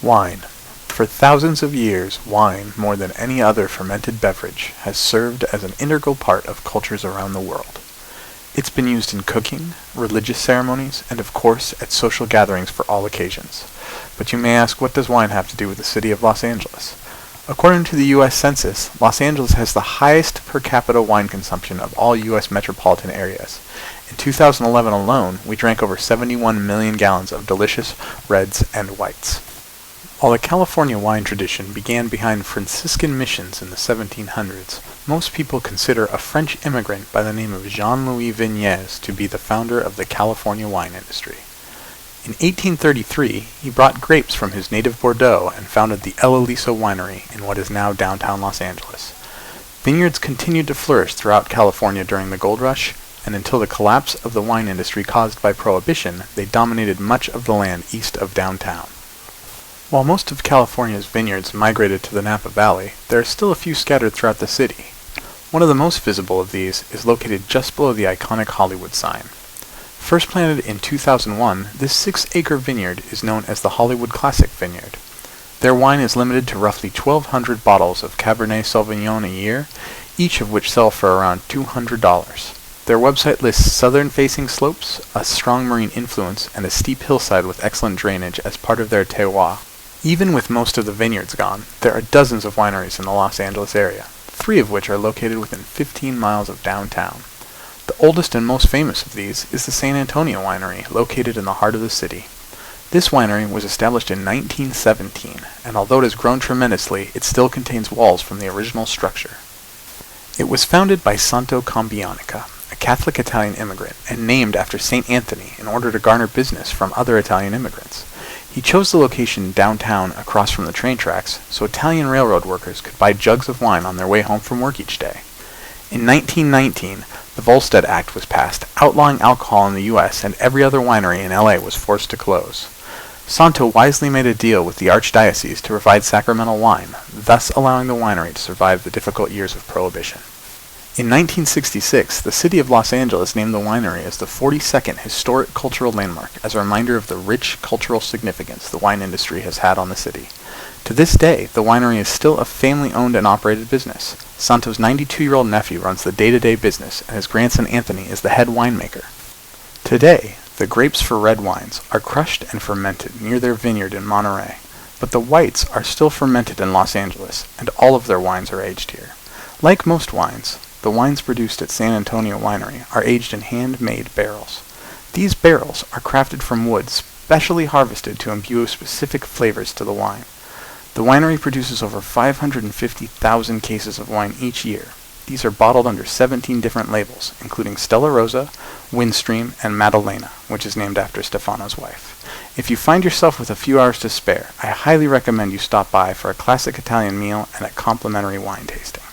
Wine. For thousands of years, wine, more than any other fermented beverage, has served as an integral part of cultures around the world. It's been used in cooking, religious ceremonies, and of course at social gatherings for all occasions. But you may ask, what does wine have to do with the city of Los Angeles? According to the U.S. Census, Los Angeles has the highest per capita wine consumption of all U.S. metropolitan areas. In 2011 alone, we drank over 71 million gallons of delicious reds and whites. While the California wine tradition began behind Franciscan missions in the 1700s, most people consider a French immigrant by the name of Jean-Louis Vignes to be the founder of the California wine industry. In 1833, he brought grapes from his native Bordeaux and founded the El Aliso winery in what is now downtown Los Angeles. Vineyards continued to flourish throughout California during the gold rush, and until the collapse of the wine industry caused by Prohibition, they dominated much of the land east of downtown. While most of California's vineyards migrated to the Napa Valley, there are still a few scattered throughout the city. One of the most visible of these is located just below the iconic Hollywood sign. First planted in 2001, this 6-acre vineyard is known as the Hollywood Classic Vineyard. Their wine is limited to roughly 1,200 bottles of Cabernet Sauvignon a year, each of which sell for around $200. Their website lists southern-facing slopes, a strong marine influence, and a steep hillside with excellent drainage as part of their terroir. Even with most of the vineyards gone, there are dozens of wineries in the Los Angeles area, 3 of which are located within 15 miles of downtown. The oldest and most famous of these is the San Antonio Winery, located in the heart of the city. This winery was established in 1917, and although it has grown tremendously, it still contains walls from the original structure. It was founded by Santo Cambianica, a Catholic Italian immigrant, and named after St. Anthony in order to garner business from other Italian immigrants. He chose the location downtown across from the train tracks so Italian railroad workers could buy jugs of wine on their way home from work each day. In 1919, the Volstead Act was passed, outlawing alcohol in the U.S., and every other winery in L.A. was forced to close. Santo wisely made a deal with the Archdiocese to provide sacramental wine, thus allowing the winery to survive the difficult years of Prohibition. In 1966, the city of Los Angeles named the winery as the 42nd Historic Cultural Landmark as a reminder of the rich cultural significance the wine industry has had on the city. To this day, the winery is still a family-owned and operated business. Santo's 92-year-old nephew runs the day-to-day business, and his grandson Anthony is the head winemaker. Today, the grapes for red wines are crushed and fermented near their vineyard in Monterey, but the whites are still fermented in Los Angeles, and all of their wines are aged here. Like most wines, the wines produced at San Antonio Winery are aged in handmade barrels. These barrels are crafted from wood specially harvested to imbue specific flavors to the wine. The winery produces over 550,000 cases of wine each year. These are bottled under 17 different labels, including Stella Rosa, Windstream, and Maddalena, which is named after Stefano's wife. If you find yourself with a few hours to spare, I highly recommend you stop by for a classic Italian meal and a complimentary wine tasting.